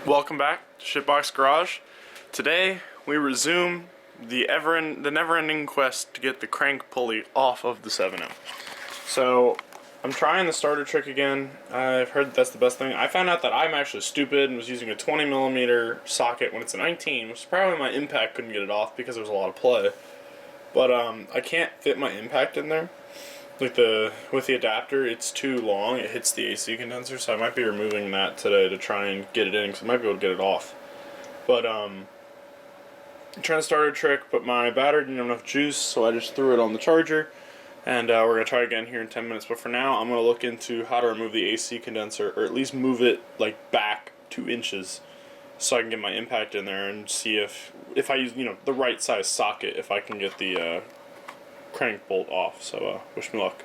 Welcome back to Shitbox Garage. Today we resume the never-ending quest to get the crank pulley off of the 7M. So I'm trying the starter trick again. I've heard that's the best thing. I found out that I'm actually stupid and was using a 20mm socket when it's a 19, which is probably my impact couldn't get it off because there was a lot of play. But I can't fit my impact in there. Like with the adapter, it's too long. It hits the AC condenser, so I might be removing that today to try and get it in, because I might be able to get it off. But I'm trying to start a trick, but my battery didn't have enough juice, so I just threw it on the charger. And we're gonna try again here in 10 minutes. But for now, I'm gonna look into how to remove the AC condenser, or at least move it like back 2 inches, so I can get my impact in there and see if I use the right size socket, if I can get the crank bolt off. So wish me luck.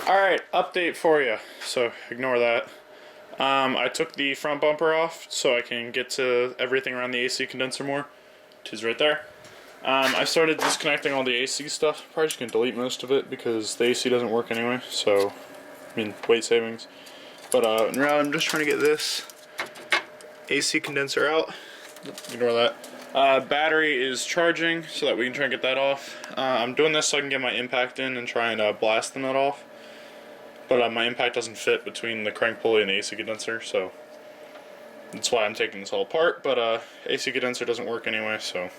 Alright, update for you, so ignore that. I took the front bumper off so I can get to everything around the AC condenser more, which is right there. I started disconnecting all the AC stuff. Probably just gonna delete most of it because the AC doesn't work anyway, so I mean, weight savings. But now I'm just trying to get this AC condenser out. Ignore that. Battery is charging so that we can try and get that off. I'm doing this so I can get my impact in and try and blast the nut off. But my impact doesn't fit between the crank pulley and the AC condenser, so that's why I'm taking this all apart. But AC condenser doesn't work anyway, so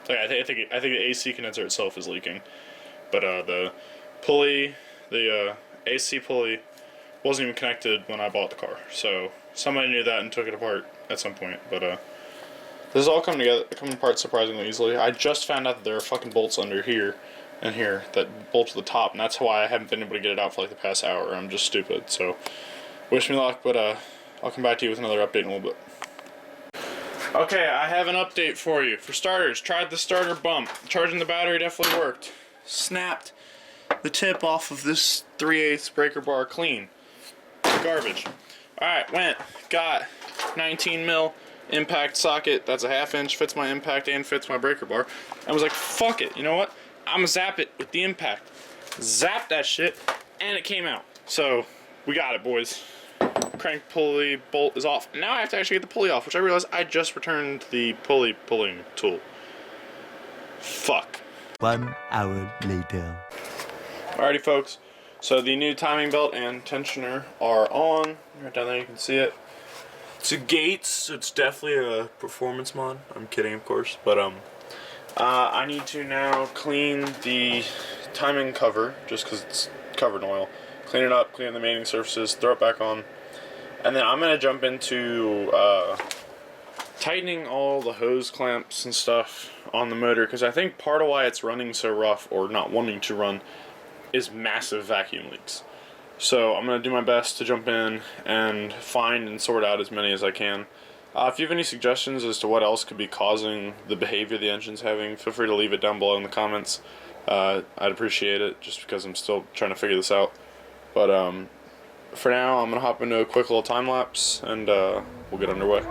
I think the AC condenser itself is leaking. But the pulley, the AC pulley, wasn't even connected when I bought the car. So somebody knew that and took it apart at some point. But this is all coming apart surprisingly easily. I just found out that there are fucking bolts under here and here that bolt to the top, and that's why I haven't been able to get it out for like the past hour. I'm just stupid. So wish me luck, but I'll come back to you with another update in a little bit. Okay, I have an update for you. For starters, tried the starter bump. Charging the battery definitely worked. Snapped the tip off of this 3/8 breaker bar clean. Garbage. Alright, got 19mm impact socket. That's a 1/2 inch, fits my impact and fits my breaker bar. I was like, fuck it, you know what? I'm gonna zap it with the impact. Zap that shit, and it came out. So, we got it, boys. Crank pulley bolt is off. Now I have to actually get the pulley off, which I realized I just returned the pulley pulling tool. Fuck. 1 hour later. Alrighty, folks. So the new timing belt and tensioner are on. Right down there, you can see it. It's a Gates, so it's definitely a performance mod. I'm kidding, of course, but I need to now clean the timing cover, just because it's covered in oil. Clean it up, clean the mating surfaces, throw it back on. And then I'm going to jump into tightening all the hose clamps and stuff on the motor, because I think part of why it's running so rough, or not wanting to run, is massive vacuum leaks. So I'm going to do my best to jump in and find and sort out as many as I can. If you have any suggestions as to what else could be causing the behavior the engine's having, feel free to leave it down below in the comments. I'd appreciate it, just because I'm still trying to figure this out. But for now, I'm going to hop into a quick little time lapse, and we'll get underway.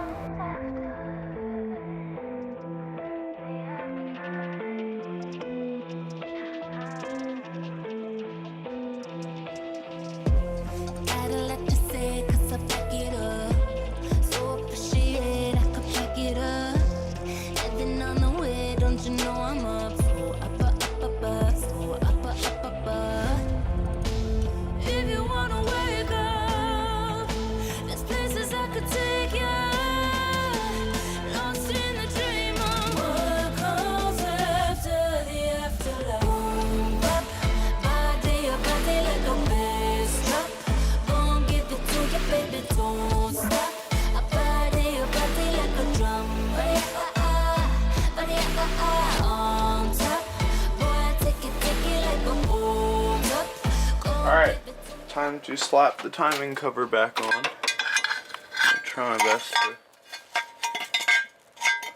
Alright, time to slap the timing cover back on. I'll try my best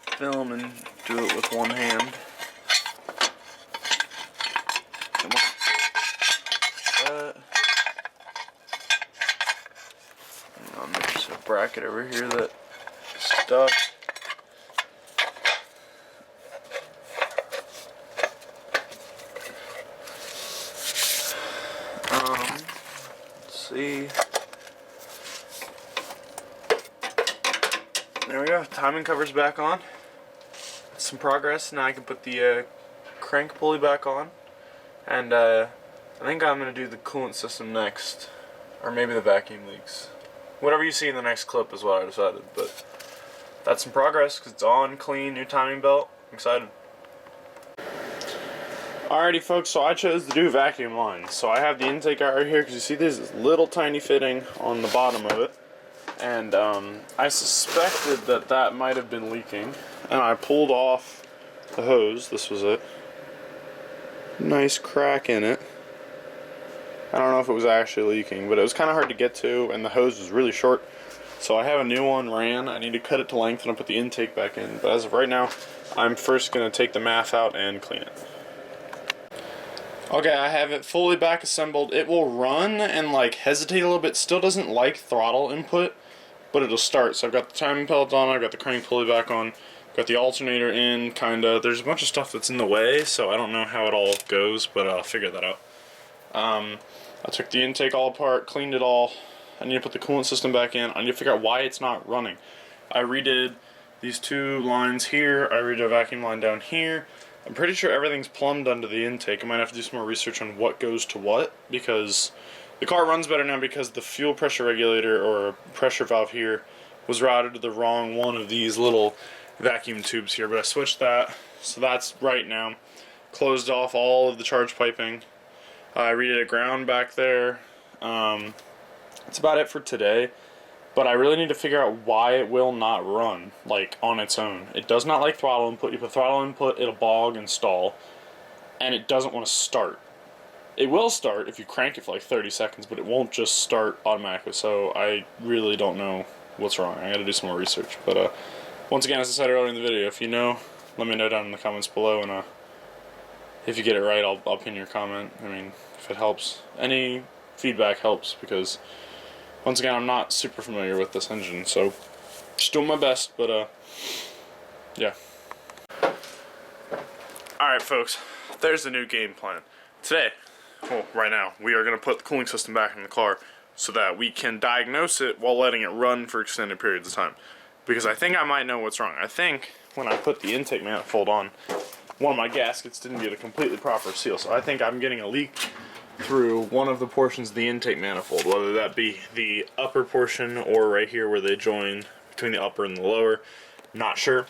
to film and do it with one hand. Come on. There's a bracket over here that's stuck. Let's see. There we go, timing cover's back on. Some progress. Now I can put the crank pulley back on. And I think I'm going to do the coolant system next. Or maybe the vacuum leaks. Whatever you see in the next clip is what I decided. But that's some progress because it's on, clean, new timing belt. I'm excited. Alrighty folks, so I chose to do vacuum lines. So I have the intake out right here because you see there's this little tiny fitting on the bottom of it. And I suspected that that might have been leaking. And I pulled off the hose. This was it. Nice crack in it. I don't know if it was actually leaking, but it was kind of hard to get to, and the hose was really short. So I have a new one ran. I need to cut it to length and I'll put the intake back in. But as of right now, I'm first going to take the math out and clean it. Okay, I have it fully back assembled. It will run and like hesitate a little bit. Still doesn't like throttle input, but it'll start. So I've got the timing belt on, I've got the crank pulley back on, got the alternator in, kinda. There's a bunch of stuff that's in the way, so I don't know how it all goes, but I'll figure that out. I took the intake all apart, cleaned it all. I need to put the coolant system back in. I need to figure out why it's not running. I redid these two lines here. I redid a vacuum line down here. I'm pretty sure everything's plumbed under the intake. I might have to do some more research on what goes to what, because the car runs better now because the fuel pressure regulator or pressure valve here was routed to the wrong one of these little vacuum tubes here, but I switched that, so that's right now. Closed off all of the charge piping. I redid a ground back there. That's about it for today. But I really need to figure out why it will not run, like, on its own. It does not like throttle input. You put throttle input, it'll bog and stall. And it doesn't want to start. It will start if you crank it for like 30 seconds, but it won't just start automatically. So I really don't know what's wrong. I gotta do some more research. But once again, as I said earlier in the video, if you know, let me know down in the comments below. And if you get it right, I'll pin your comment. I mean, if it helps. Any feedback helps because... once again, I'm not super familiar with this engine, so just doing my best, but yeah. Alright folks, there's the new game plan. Today, well right now, we are going to put the cooling system back in the car so that we can diagnose it while letting it run for extended periods of time. Because I think I might know what's wrong. I think when I put the intake manifold on, one of my gaskets didn't get a completely proper seal, so I think I'm getting a leak through one of the portions of the intake manifold, whether that be the upper portion or right here where they join between the upper and the lower. Not sure,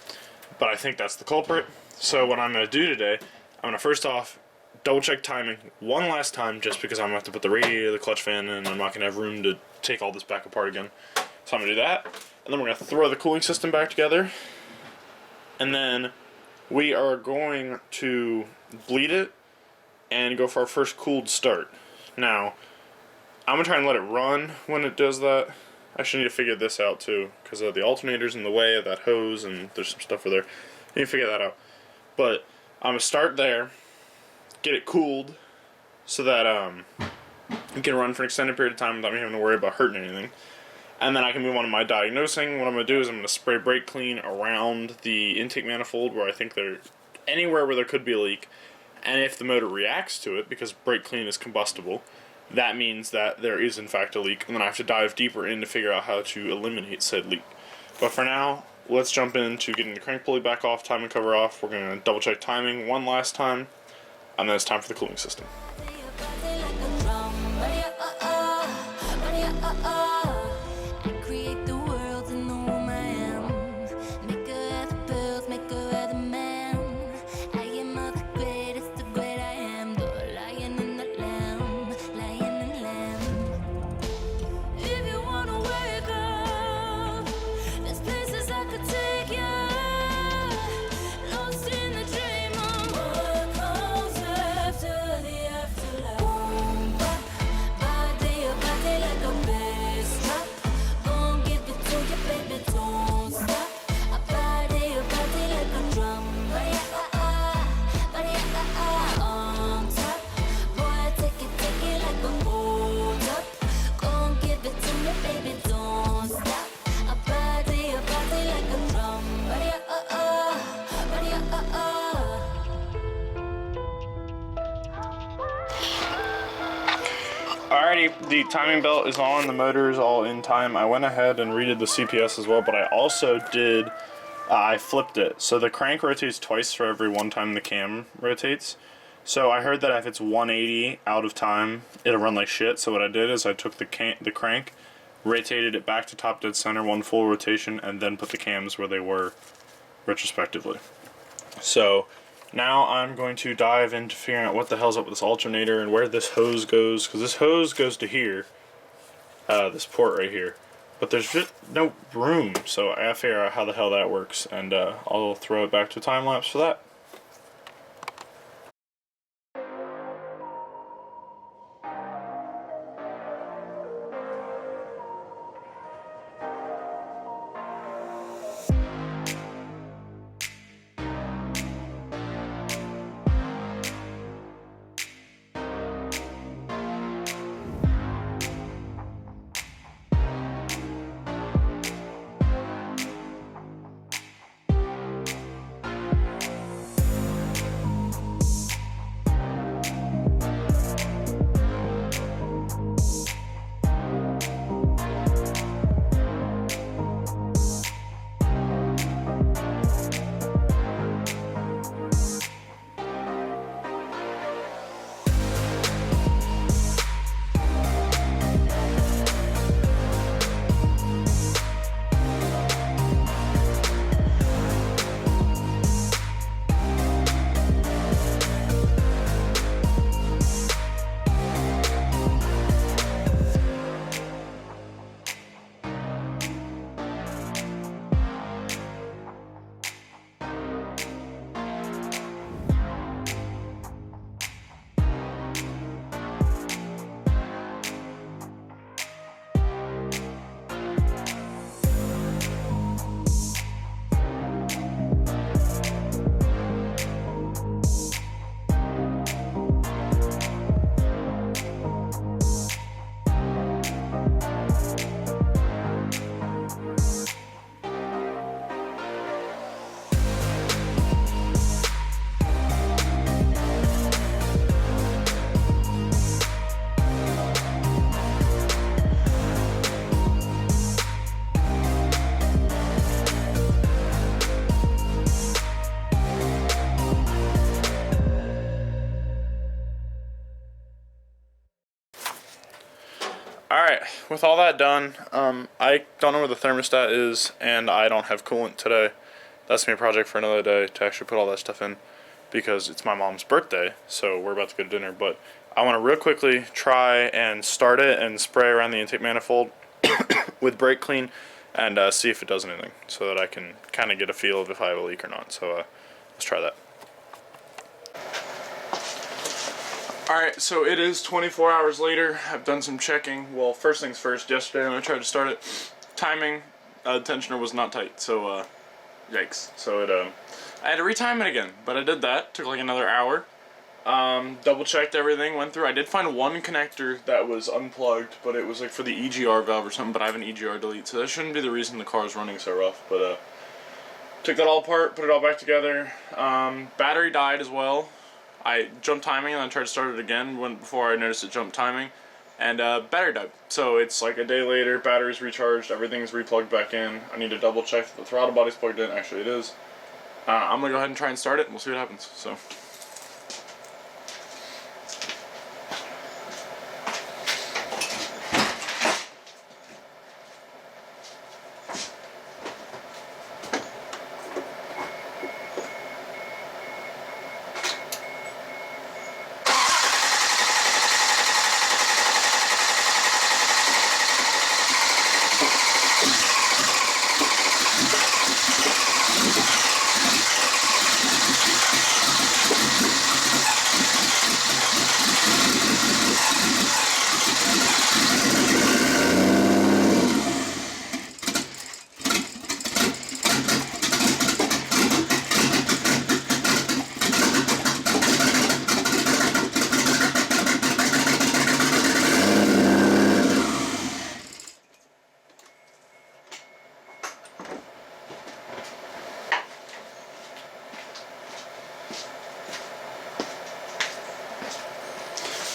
but I think that's the culprit. So what I'm going to do today, I'm going to first off double check timing one last time, just because I'm going to have to put the radiator, the clutch fan in, and I'm not going to have room to take all this back apart again. So I'm going to do that, and then we're going to throw the cooling system back together, and then we are going to bleed it and go for our first cooled start. Now, I'm going to try and let it run when it does that. I actually need to figure this out too, because the alternator's in the way of that hose, and there's some stuff over there. I need to figure that out. But I'm going to start there, get it cooled, so that it can run for an extended period of time without me having to worry about hurting anything. And then I can move on to my diagnosing. What I'm going to do is I'm going to spray brake clean around the intake manifold where I think anywhere where there could be a leak. And if the motor reacts to it, because brake clean is combustible, that means that there is in fact a leak, and then I have to dive deeper in to figure out how to eliminate said leak. But for now, let's jump into getting the crank pulley back off, timing cover off. We're going to double check timing one last time, and then it's time for the cooling system. the timing belt is on, the motor is all in time. I went ahead and redid the CPS as well, but I also did, I flipped it. So the crank rotates twice for every one time the cam rotates. So I heard that if it's 180 out of time, it'll run like shit. So what I did is I took the crank, rotated it back to top dead center, one full rotation, and then put the cams where they were retrospectively. So now I'm going to dive into figuring out what the hell's up with this alternator and where this hose goes, because this hose goes to here, this port right here, but there's just no room, so I gotta figure out how the hell that works, and I'll throw it back to time lapse for that. Alright, with all that done, I don't know where the thermostat is, and I don't have coolant today. That's gonna be a project for another day to actually put all that stuff in, because it's my mom's birthday, so we're about to go to dinner. But I want to real quickly try and start it and spray around the intake manifold with brake clean and see if it does anything, so that I can kind of get a feel of if I have a leak or not. So let's try that. Alright, so it is 24 hours later. I've done some checking. Well, first things first, yesterday when I tried to start it, timing, tensioner was not tight, so yikes. So I had to retime it again, but I did that. Took like another hour. Double checked everything, went through. I did find one connector that was unplugged, but it was like for the EGR valve or something, but I have an EGR delete, so that shouldn't be the reason the car is running so rough. But took that all apart, put it all back together. Battery died as well. I jumped timing and then tried to start it again before I noticed it jumped timing, and battery died. So it's like a day later, battery's recharged, everything's replugged back in. I need to double check that the throttle body's plugged in. Actually it is. I'm gonna go ahead and try and start it and we'll see what happens. So.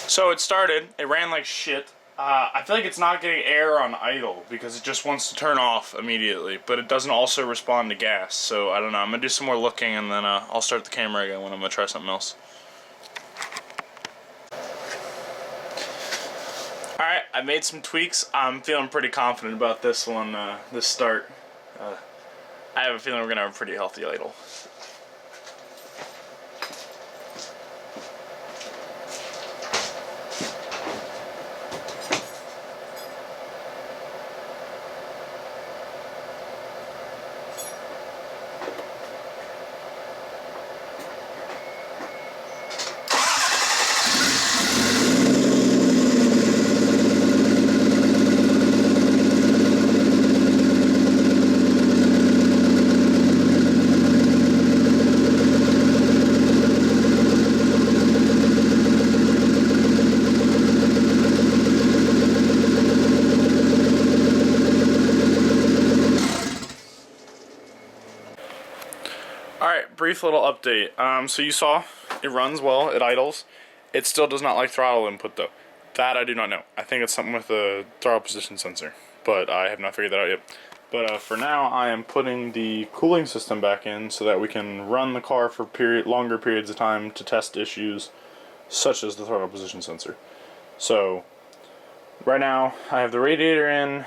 So it started, it ran like shit, I feel like it's not getting air on idle because it just wants to turn off immediately, but it doesn't also respond to gas. So I don't know. I'm gonna do some more looking, and then I'll start the camera again when I'm gonna try something else. All right, I made some tweaks. I'm feeling pretty confident about this one. This start. I have a feeling we're gonna have a pretty healthy idle. Alright, brief little update. So you saw, it runs well, it idles. It still does not like throttle input though. That I do not know. I think it's something with the throttle position sensor, but I have not figured that out yet. But for now, I am putting the cooling system back in so that we can run the car for longer periods of time to test issues such as the throttle position sensor. So, right now, I have the radiator in,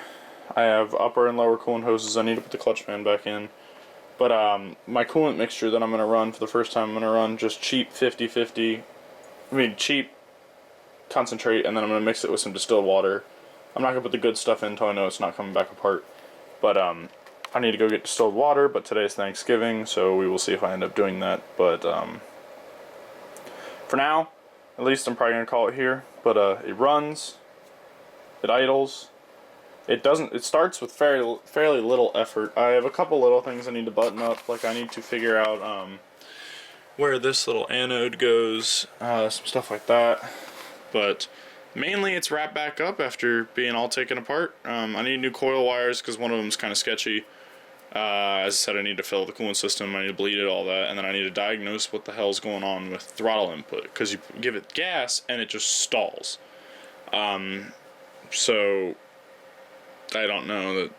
I have upper and lower coolant hoses. I need to put the clutch fan back in. But my coolant mixture that I'm going to run for the first time, I'm going to run just cheap 50-50, cheap concentrate, and then I'm going to mix it with some distilled water. I'm not going to put the good stuff in until I know it's not coming back apart. But I need to go get distilled water, but today's Thanksgiving, so we will see if I end up doing that. But for now, at least I'm probably going to call it here. But it runs, it idles. It starts with fairly little effort. I have a couple little things I need to button up, like I need to figure out where this little anode goes, some stuff like that. But mainly it's wrapped back up after being all taken apart. I need new coil wires because one of them is kind of sketchy. As I said, I need to fill the coolant system, I need to bleed it, all that, and then I need to diagnose what the hell's going on with throttle input, because you give it gas and it just stalls. So I don't know.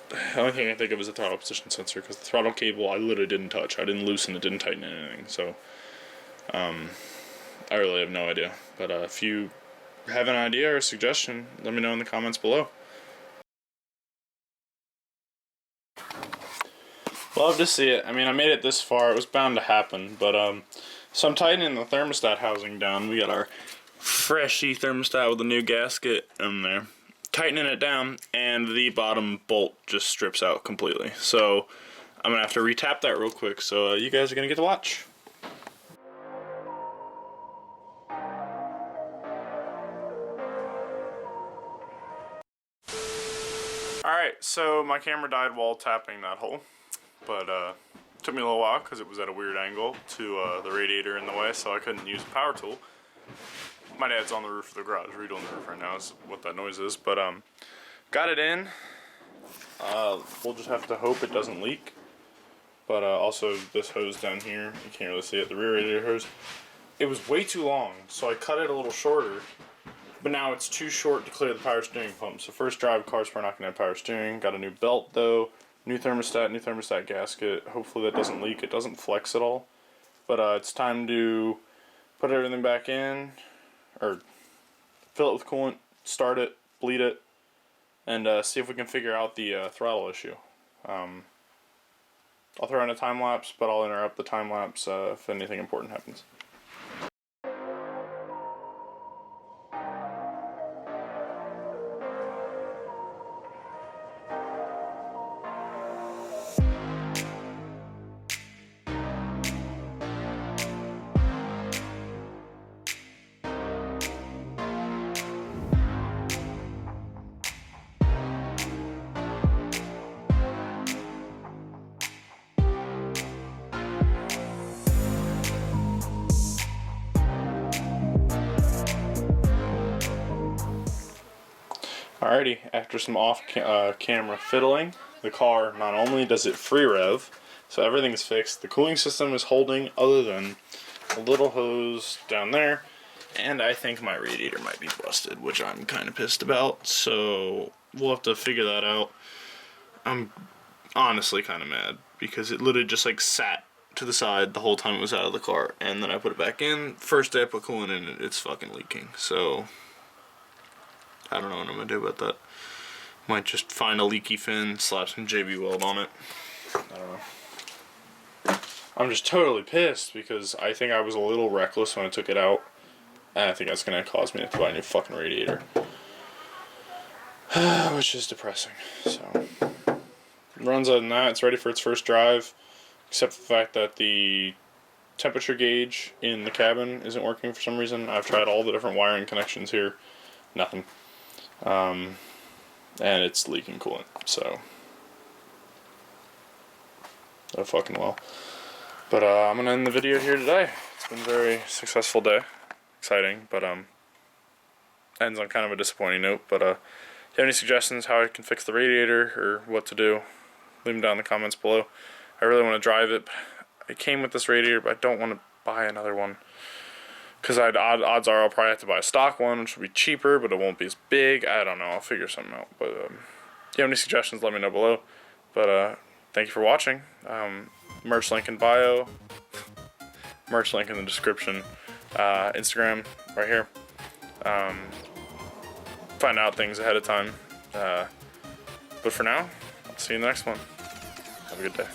The only thing I think of is the throttle position sensor, because the throttle cable I literally didn't touch. I didn't loosen it, didn't tighten anything. So I really have no idea. But if you have an idea or a suggestion, let me know in the comments below. Love to see it. I mean, I made it this far. It was bound to happen. But so I'm tightening the thermostat housing down. We got our freshy thermostat with a new gasket in there. Tightening it down, and the bottom bolt just strips out completely. So I'm gonna have to retap that real quick. So you guys are gonna get to watch. Alright, so my camera died while tapping that hole, but it took me a little while because it was at a weird angle to the radiator in the way, so I couldn't use a power tool. My dad's on the roof of the garage, redoing the roof right now is what that noise is, but got it in. We'll just have to hope it doesn't leak. But also this hose down here, you can't really see it, the rear radiator hose, it was way too long, so I cut it a little shorter, but now it's too short to clear the power steering pump. So first drive car's probably not gonna have power steering. Got a new belt though, new thermostat gasket. Hopefully that doesn't leak, it doesn't flex at all. But it's time to put everything back in, or fill it with coolant, start it, bleed it, and see if we can figure out the throttle issue. I'll throw in a time lapse, but I'll interrupt the time lapse if anything important happens. Alrighty, after some off-camera fiddling, the car, not only does it free rev, so everything's fixed, the cooling system is holding other than a little hose down there, And I think my radiator might be busted, which I'm kind of pissed about. So we'll have to figure that out. I'm honestly kind of mad because it literally just like sat to the side the whole time it was out of the car, and then I put it back in. First day I put coolant in it, it's fucking leaking. So I don't know what I'm gonna do about that. Might just find a leaky fin, slap some JB Weld on it. I don't know. I'm just totally pissed because I think I was a little reckless when I took it out, and I think that's gonna cause me to buy a new fucking radiator, which is depressing. So runs other than that, it's ready for its first drive, except for the fact that the temperature gauge in the cabin isn't working for some reason. I've tried all the different wiring connections here, nothing. And it's leaking coolant, so oh fucking well. But I'm gonna end the video here today. It's been a very successful day, exciting, but ends on kind of a disappointing note. But if you have any suggestions how I can fix the radiator or what to do, leave them down in the comments below. I really want to drive it. It came with this radiator, but I don't want to buy another one. Because odds are I'll probably have to buy a stock one, which will be cheaper, but it won't be as big. I don't know. I'll figure something out. But if you have any suggestions, let me know below. But thank you for watching. Merch link in bio. Merch link in the description. Instagram right here. Find out things ahead of time. But for now, I'll see you in the next one. Have a good day.